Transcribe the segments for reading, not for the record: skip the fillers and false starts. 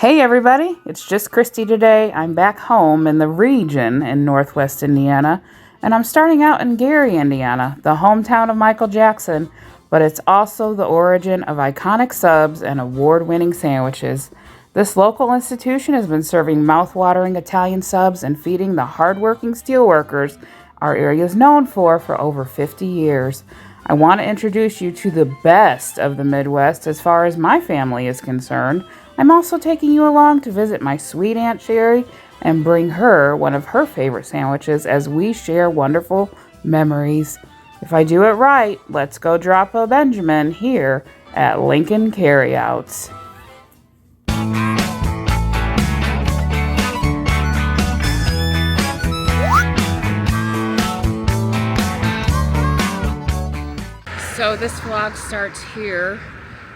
Hey everybody, it's just Christy today. I'm back home in the region in Northwest Indiana, and I'm starting out in Gary, Indiana, the hometown of Michael Jackson, but it's also the origin of iconic subs and award-winning sandwiches. This local institution has been serving mouth-watering Italian subs and feeding the hard-working steelworkers our area is known for over 50 years. I want to introduce you to the best of the Midwest as far as my family is concerned. I'm also taking you along to visit my sweet Aunt Sherry and bring her one of her favorite sandwiches as we share wonderful memories. If I do it right, let's go drop a Benjamin here at Lincoln Carryouts. So this vlog starts here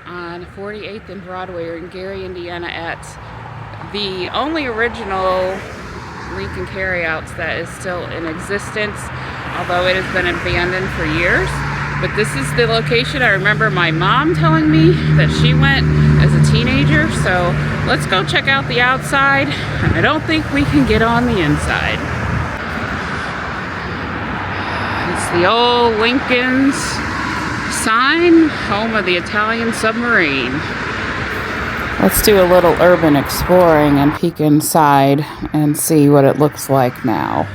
on 48th and Broadway in Gary, Indiana at the only original Lincoln Carryouts that is still in existence, although it has been abandoned for years. But this is the location. I remember my mom telling me that she went as a teenager, so let's go check out the outside. I don't think we can get on the inside. It's the old Lincoln's sign, home of the Italian submarine. Let's do a little urban exploring and peek inside and see what it looks like now.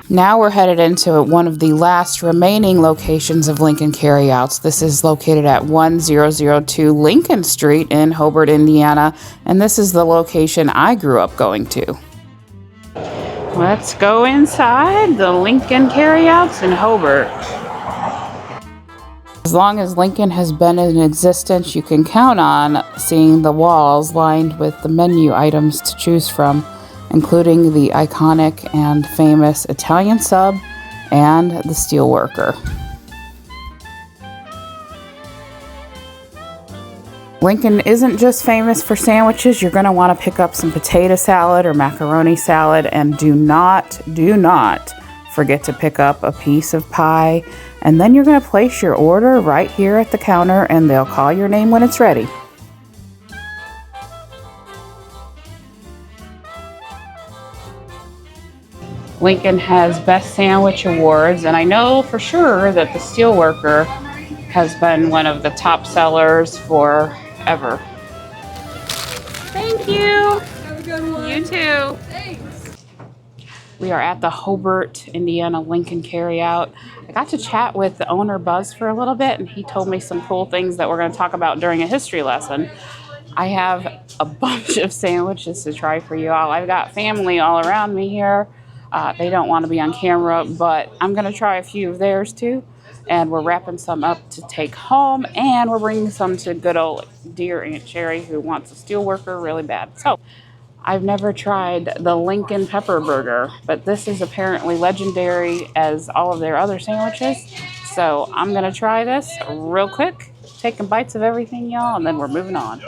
Now we're headed into one of the last remaining locations of Lincoln Carryouts. This is located at 1002 Lincoln Street in Hobart, Indiana, and this is the location I grew up going to. Let's go inside the Lincoln Carryouts in Hobart. As long as Lincoln has been in existence, you can count on seeing the walls lined with the menu items to choose from, including the iconic and famous Italian sub and the steelworker. Lincoln isn't just famous for sandwiches. You're going to want to pick up some potato salad or macaroni salad, and do not forget to pick up a piece of pie. And then you're going to place your order right here at the counter, and they'll call your name when it's ready. Lincoln has Best Sandwich Awards, and I know for sure that the Steelworker has been one of the top sellers forever. Thank you. Have a good one. You too. Thanks. We are at the Hobart, Indiana Lincoln Carryout. I got to chat with the owner, Buzz, for a little bit, and he told me some cool things that we're going to talk about during a history lesson. I have a bunch of sandwiches to try for you all. I've got family all around me here. They don't want to be on camera, but I'm going to try a few of theirs too. And we're wrapping some up to take home, and we're bringing some to good old dear Aunt Sherry, who wants a steelworker really bad. So I've never tried the Lincoln Pepper Burger, but this is apparently legendary as all of their other sandwiches. So I'm going to try this real quick, taking bites of everything, y'all, and then we're moving on.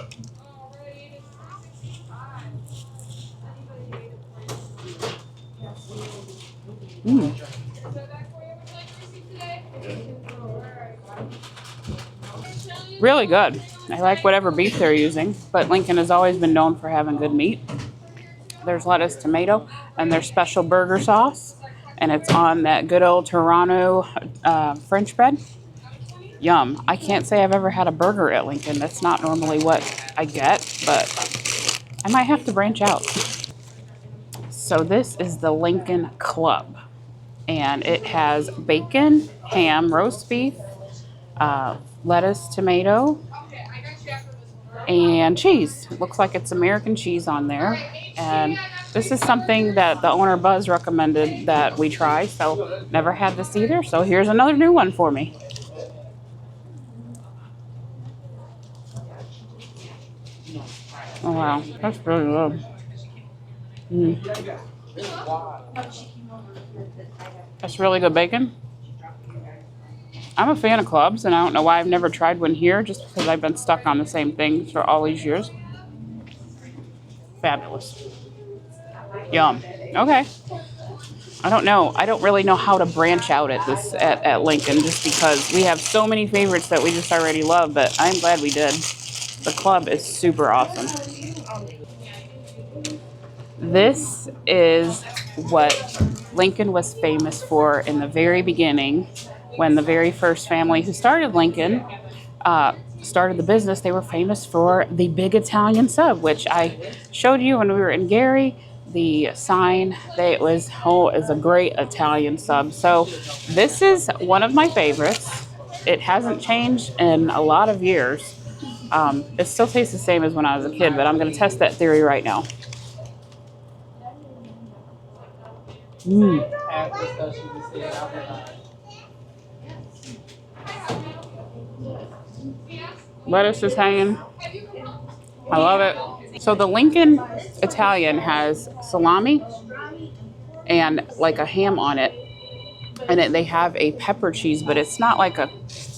Really good. I like whatever beef they're using, but Lincoln has always been known for having good meat. There's lettuce, tomato, and their special burger sauce, and it's on that good old Toronto French bread. Yum. I can't say I've ever had a burger at Lincoln. That's not normally what I get, but I might have to branch out. So this is the Lincoln Club, and it has bacon, ham, roast beef, lettuce, tomato, and cheese. It looks like it's American cheese on there. And this is something that the owner Buzz recommended that we try. So never had this either. So here's another new one for me. Oh wow, that's really good. That's really good bacon. I'm a fan of clubs, and I don't know why I've never tried one here, just because I've been stuck on the same thing for all these years. Fabulous. Yum. Okay. I don't know. I don't really know how to branch out at Lincoln, just because we have so many favorites that we just already love, but I'm glad we did. The club is super awesome. This is what Lincoln was famous for in the very beginning, when the very first family who started Lincoln started the business. They were famous for the big Italian sub, which I showed you when we were in Gary. The sign, it was, oh, is a great Italian sub. So this is one of my favorites. It hasn't changed in a lot of years. It still tastes the same as when I was a kid, but I'm going to test that theory right now. Lettuce is hanging. I love it. So the Lincoln Italian has salami and like a ham on it. And they have a pepper cheese, but it's not like a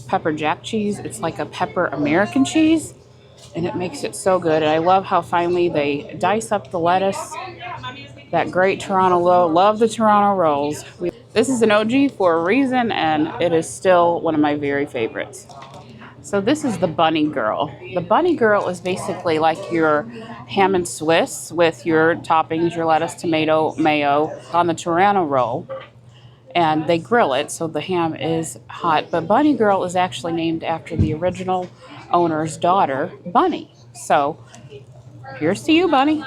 pepper jack cheese. It's like a pepper American cheese. And it makes it so good. And I love how finally they dice up the lettuce. That great Toronto roll. Love the Toronto rolls. This is an OG for a reason, and it is still one of my very favorites. So this is the Bunny Girl. The Bunny Girl is basically like your ham and Swiss with your toppings, your lettuce, tomato, mayo on the Toronto roll. And they grill it, so the ham is hot. But Bunny Girl is actually named after the original owner's daughter, Bunny. So here's to you, Bunny.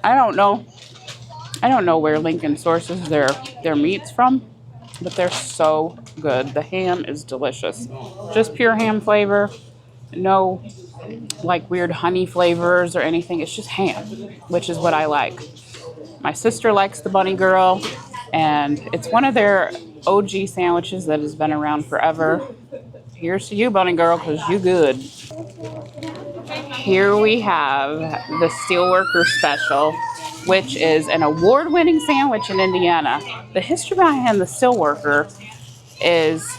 I don't know where Lincoln sources their meats from, but they're so good. The ham is delicious. Just pure ham flavor. No like weird honey flavors or anything. It's just ham, which is what I like. My sister likes the Bunny Girl, and it's one of their OG sandwiches that has been around forever. Here's to you, Bunny Girl, because you good. Here we have the Steelworker Special, which is an award-winning sandwich in Indiana. The history behind the Steelworker is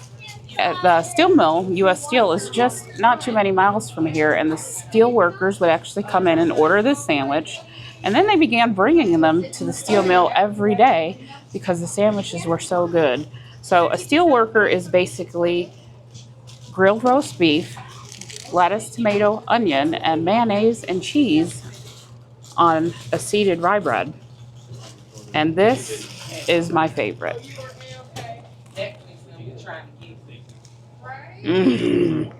at the steel mill, U.S. Steel, is just not too many miles from here, and the steel workers would actually come in and order this sandwich, and then they began bringing them to the steel mill every day because the sandwiches were so good. So a steel worker is basically grilled roast beef, lettuce, tomato, onion, and mayonnaise and cheese on a seeded rye bread. And this is my favorite. It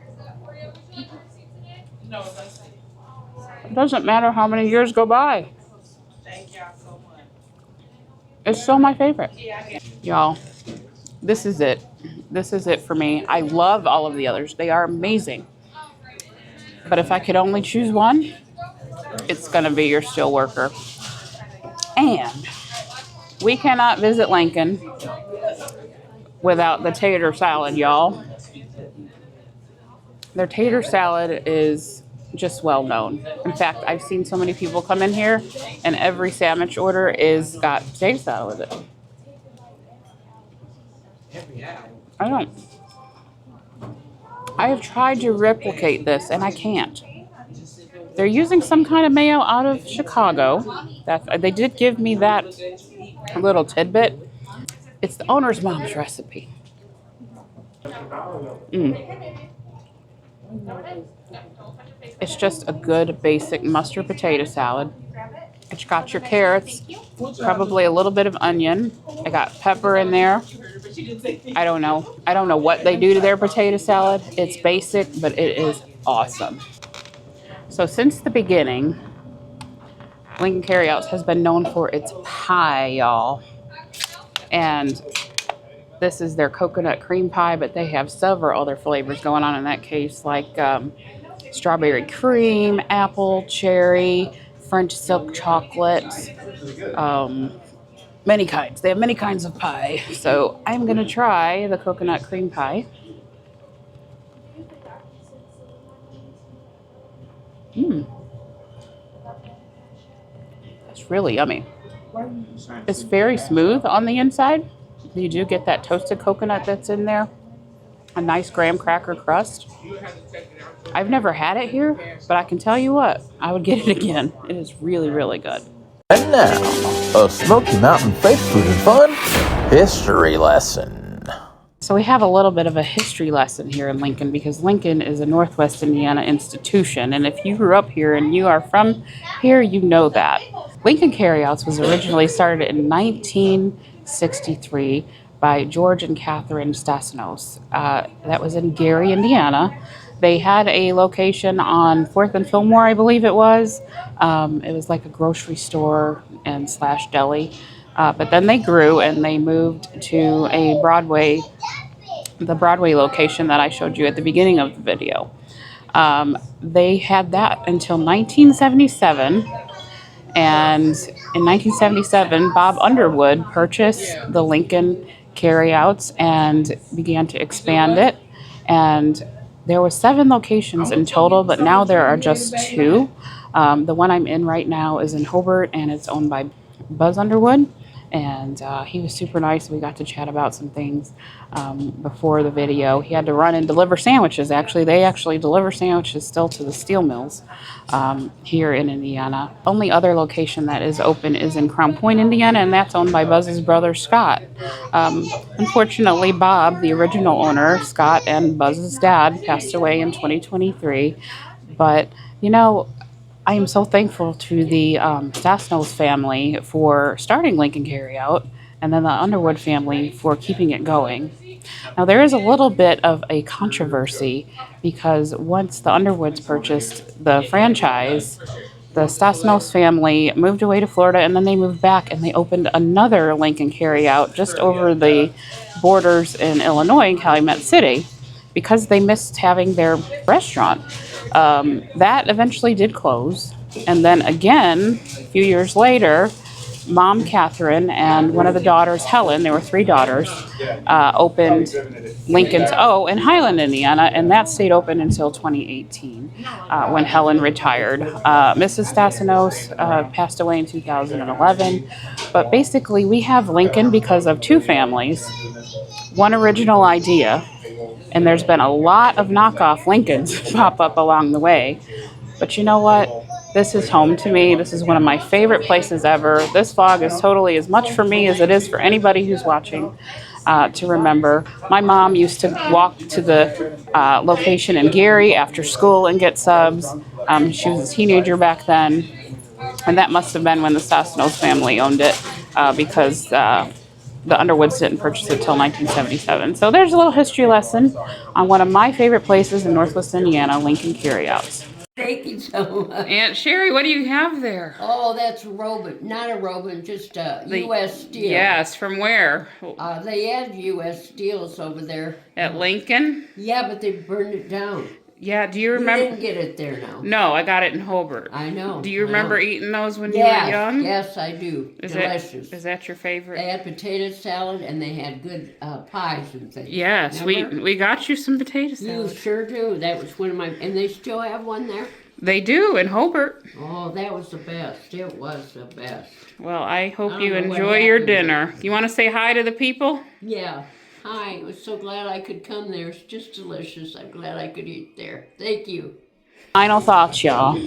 doesn't matter how many years go by. It's still my favorite. Y'all, this is it. This is it for me. I love all of the others. They are amazing. But if I could only choose one, it's going to be your Steelworker. And we cannot visit Lincoln without the tater salad, y'all. Their tater salad is just well known. In fact, I've seen so many people come in here and every sandwich order is got potato salad with it. I have tried to replicate this and I can't. They're using some kind of mayo out of Chicago. They did give me that little tidbit. It's the owner's mom's recipe. It's just a good basic mustard potato salad. It's got your carrots, probably a little bit of onion. I got pepper in there. I don't know what they do to their potato salad. It's basic, but it is awesome. So since the beginning, Lincoln Carryouts has been known for its pie, y'all. And this is their coconut cream pie, but they have several other flavors going on in that case, like strawberry cream, apple, cherry, French silk chocolate, many kinds. They have many kinds of pie. So I'm going to try the coconut cream pie. It's really yummy. It's very smooth on the inside. You do get that toasted coconut that's in there. A nice graham cracker crust. I've never had it here, but I can tell you what, I would get it again. It is really, really good. And now, a Smoky Mountain Faith Food and Fun history lesson. So we have a little bit of a history lesson here in Lincoln because Lincoln is a Northwest Indiana institution. And if you grew up here and you are from here, you know that. Lincoln Carryouts was originally started in 1963 by George and Catherine Stasenos. That was in Gary, Indiana. They had a location on 4th and Fillmore, I believe it was. It was like a grocery store and slash deli. But then they grew and they moved to the Broadway location that I showed you at the beginning of the video. They had that until 1977. And in 1977, Bob Underwood purchased the Lincoln Carryouts and began to expand it. And there were 7 locations in total, but now there are just 2. The one I'm in right now is in Hobart, and it's owned by Buzz Underwood. And he was super nice. We got to chat about some things before the video. He had to run and deliver sandwiches. Actually, they actually deliver sandwiches still to the steel mills here in Indiana. Only other location that is open is in Crown Point, Indiana, and that's owned by Buzz's brother, Scott. Unfortunately, Bob, the original owner, Scott, and Buzz's dad passed away in 2023. But, you know, I am so thankful to the Stasenos family for starting Lincoln Carryout, and then the Underwood family for keeping it going. Now, there is a little bit of a controversy because once the Underwoods purchased the franchise, the Stasenos family moved away to Florida, and then they moved back and they opened another Lincoln Carryout just over the borders in Illinois in Calumet City because they missed having their restaurant. That eventually did close. And then again, a few years later, Mom Catherine and one of the daughters, Helen, there were 3 daughters, opened Lincoln's O in Highland, Indiana, and that stayed open until 2018 when Helen retired. Mrs. Stasenos passed away in 2011. But basically, we have Lincoln because of 2 families, one original idea, and there's been a lot of knockoff Lincolns pop up along the way. But you know what? This is home to me. This is one of my favorite places ever. This vlog is totally as much for me as it is for anybody who's watching to remember. My mom used to walk to the location in Gary after school and get subs. She was a teenager back then. And that must have been when the Stasenos family owned it because the Underwoods didn't purchase it until 1977. So there's a little history lesson on one of my favorite places in Northwest Indiana, Lincoln Carryouts. Thank you so much. Aunt Sherry, what do you have there? Oh, that's a robin. Not a robin, just a U.S. Steel. Yes, from where? They had U.S. Steels over there. At Lincoln? Yeah, but they burned it down. Yeah, do you remember? You didn't get it there now. No, I got it in Hobart. I know. Do you remember eating those when you were young? Yes, I do. Delicious. Is that your favorite? They had potato salad and they had good pies and things. Yes, we got you some potato salad. You sure do. That was one of my, and they still have one there? They do in Hobart. Oh, that was the best. It was the best. Well, I hope you enjoy your dinner. You want to say hi to the people? Yeah. Hi, I was so glad I could come there. It's just delicious. I'm glad I could eat there. Thank you. Final thoughts, y'all.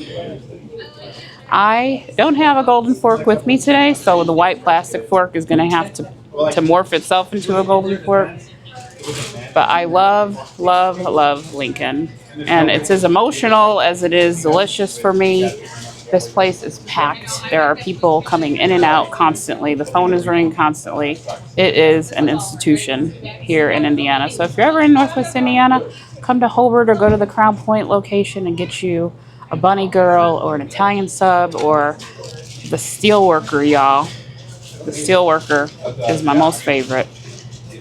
I don't have a golden fork with me today, so the white plastic fork is going to have to morph itself into a golden fork. But I love, love, love Lincoln. And it's as emotional as it is delicious for me. This place is packed. There are people coming in and out constantly. The phone is ringing constantly. It is an institution here in Indiana. So if you're ever in Northwest Indiana, come to Hobart or go to the Crown Point location and get you a bunny girl or an Italian sub or the steelworker, y'all. The steelworker is my most favorite.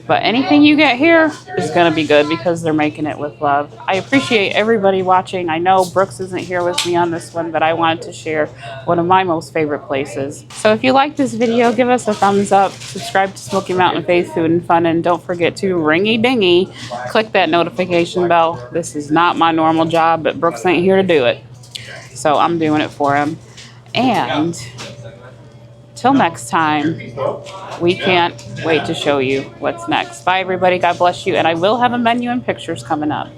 But anything you get here is going to be good because they're making it with love. I appreciate everybody watching. I know Brooks isn't here with me on this one, but I wanted to share one of my most favorite places. So if you like this video, give us a thumbs up. Subscribe to Smoky Mountain Faith Food and Fun. And don't forget to ringy-dingy, click that notification bell. This is not my normal job, but Brooks ain't here to do it. So I'm doing it for him. And till next time, we can't wait to show you what's next. Bye, everybody. God bless you. And I will have a menu and pictures coming up.